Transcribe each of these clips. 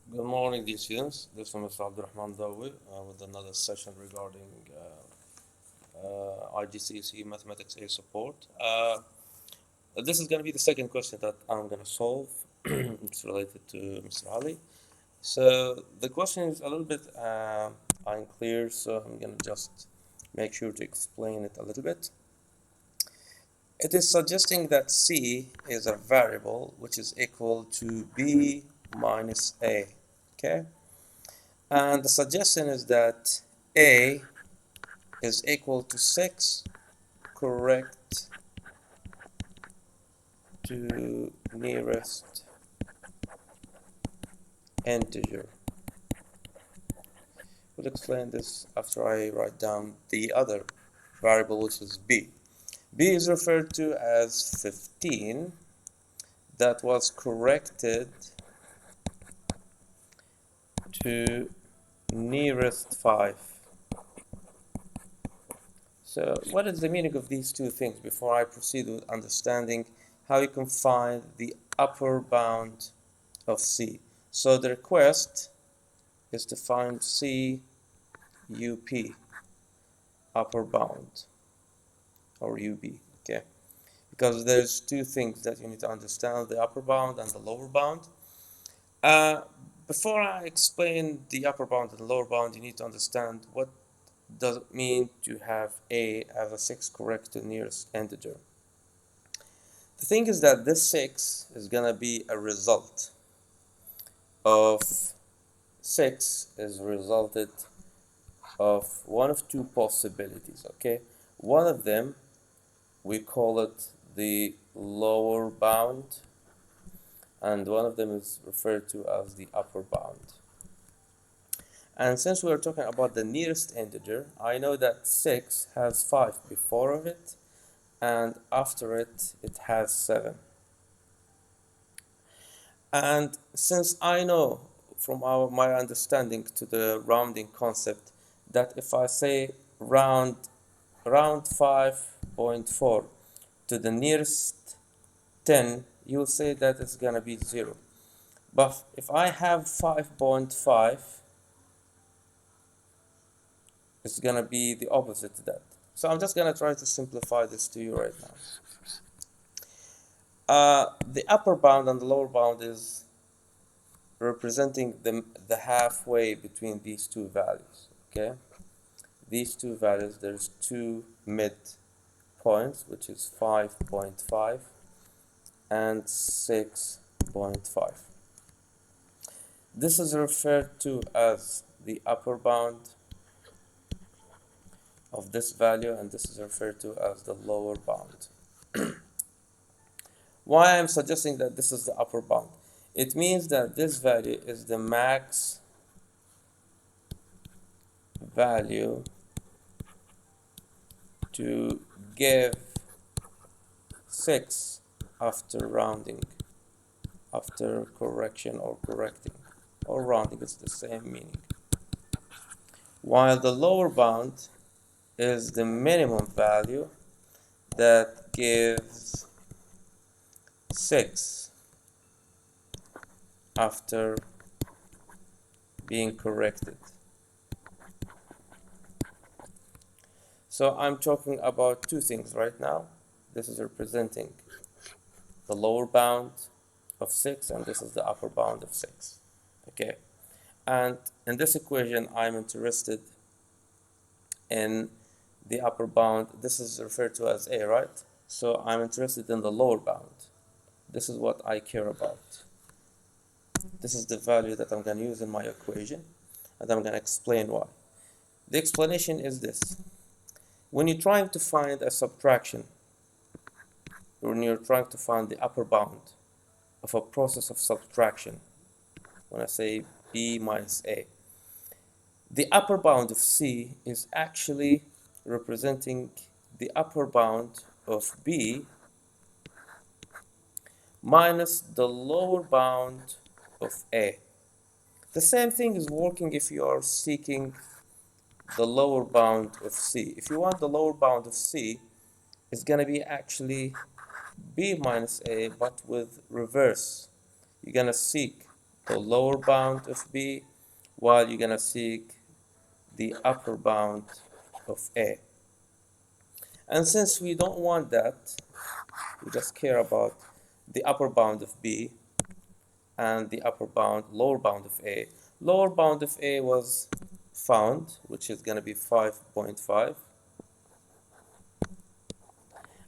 Good morning, dear students. This is Mr. Abdurrahman Dawi with another session regarding IGCSE Mathematics A support. This is going to be the second question that I'm going to solve. It's related to Mr. Ali. So the question is a little bit unclear, so I'm going to just make sure to explain it a little bit. It is suggesting that C is a variable which is equal to B minus A. Okay? And the suggestion is that A is equal to 6 correct to nearest integer. We'll explain this after I write down the other variable, which is B. B is referred to as 15 that was corrected to nearest 5. So what is the meaning of these two things before I proceed with understanding how you can find the upper bound of C? So the request is to find CUP, upper bound, or UB, okay? Because there's two things that you need to understand, the upper bound and the lower bound. Before I explain the upper bound and the lower bound, you need to understand what does it mean to have A as a 6 correct to nearest integer. The thing is that this 6 is going to be a result of 6 is resulted of one of two possibilities, okay? One of them, we call it the lower bound, and one of them is referred to as the upper bound. And since we're talking about the nearest integer, I know that 6 has 5 before of it, and after it, it has 7. And since I know from my understanding to the rounding concept that if I say round 5.4 to the nearest 10, you'll say that it's gonna be 0. But if I have 5.5, it's gonna be the opposite to that. So I'm just gonna try to simplify this to you right now. The upper bound and the lower bound is representing the halfway between these two values, okay? These two values, there's two mid points, which is 5.5 and 6.5. This is referred to as the upper bound of this value, and this is referred to as the lower bound. Why I'm suggesting that this is the upper bound? It means that this value is the max value to give 6 after rounding, after correction or correcting, or rounding, it's the same meaning. While the lower bound is the minimum value that gives 6 after being corrected. So I'm talking about two things right now. This is representing the lower bound of 6, and this is the upper bound of 6. Okay, and in this equation, I'm interested in the upper bound. This is referred to as A, right? So I'm interested in the lower bound. This is what I care about. This is the value that I'm going to use in my equation, and I'm going to explain why. The explanation is this. When you're trying to find a subtraction, when you're trying to find the upper bound of a process of subtraction, when I say B minus A, the upper bound of C is actually representing the upper bound of B minus the lower bound of A. The same thing is working if you are seeking the lower bound of C. If you want the lower bound of C, it's going to be actually B minus A, but with reverse. You're going to seek the lower bound of B, while you're gonna seek the upper bound of A. And since we don't want that, we just care about the upper bound of B and the lower bound of A. Lower bound of A was found, which is gonna be 5.5.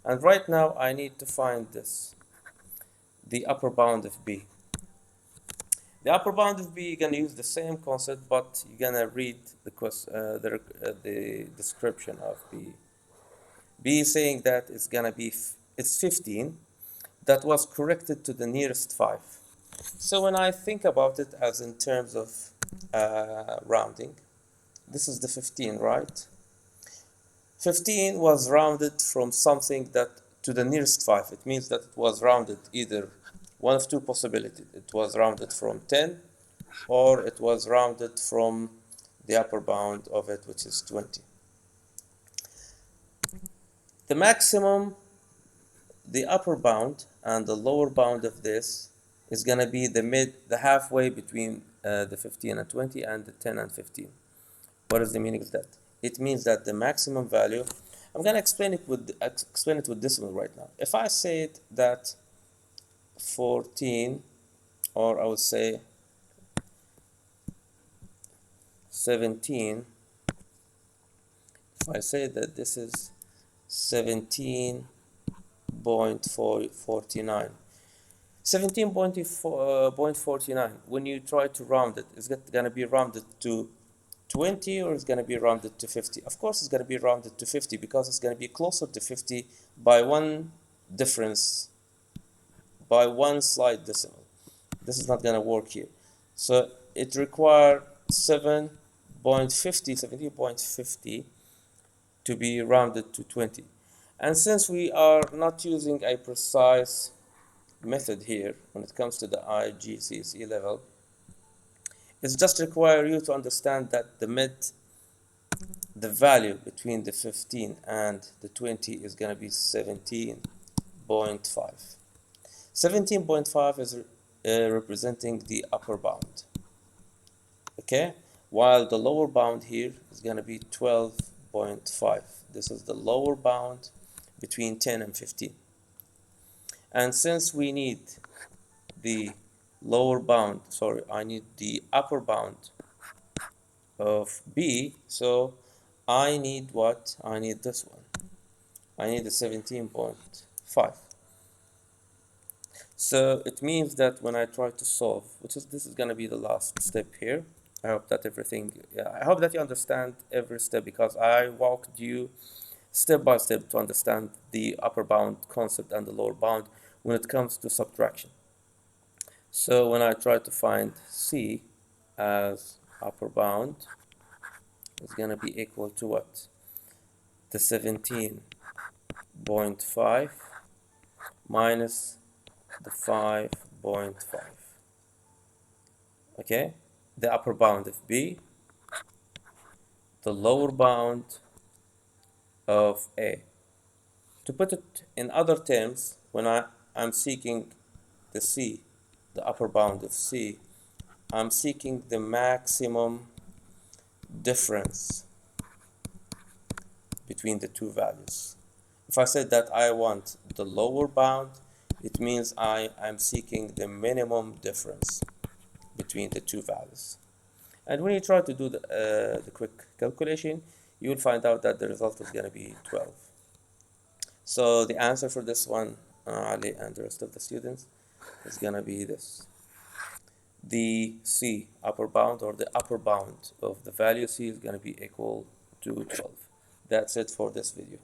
And right now I need to find this, the upper bound of B. The upper bound of B, you're gonna use the same concept, but you're gonna read the description of B. B is saying that it's gonna be it's 15 that was corrected to the nearest 5. So when I think about it as in terms of rounding, this is the 15, right? 15 was rounded from something that to the nearest 5. It means that it was rounded either one of two possibilities. It was rounded from 10, or it was rounded from the upper bound of it, which is 20. The maximum, the upper bound and the lower bound of this is going to be the halfway between the 15 and 20 and the 10 and 15. What is the meaning of that? It means that the maximum value, I'm going to explain it with decimal right now. If I say that 14, or I would say 17, if I say that this is 17.49, 17.49, when you try to round it, is it going to be rounded to 20 or is going to be rounded to 50? Of course, it's going to be rounded to 50 because it's going to be closer to 50 by one difference, by one slight decimal. This is not going to work here. So it requires 17.50 to be rounded to 20. And since we are not using a precise method here when it comes to the IGCSE level, it's just require you to understand that the value between the 15 and the 20 is going to be 17.5. 17.5 is representing the upper bound, okay, while the lower bound here is going to be 12.5. This is the lower bound between 10 and 15. And since we need the I need the upper bound of B, so I need what? I need this one. I need the 17.5. So it means that when I try to solve, this is going to be the last step here. I hope that I hope that you understand every step, because I walked you step by step to understand the upper bound concept and the lower bound when it comes to subtraction. So when I try to find C as upper bound, it's going to be equal to what? The 17.5 minus the 5.5. Okay, the upper bound of B, the lower bound of A. To put it in other terms, when I'm seeking the C, the upper bound of C, I'm seeking the maximum difference between the two values. If I said that I want the lower bound, it means I'm seeking the minimum difference between the two values. And when you try to do the quick calculation, you will find out that the result is going to be 12. So the answer for this one, Ali and the rest of the students, is going to be this. The C upper bound, or the upper bound of the value C, is going to be equal to 12. That's it for this video.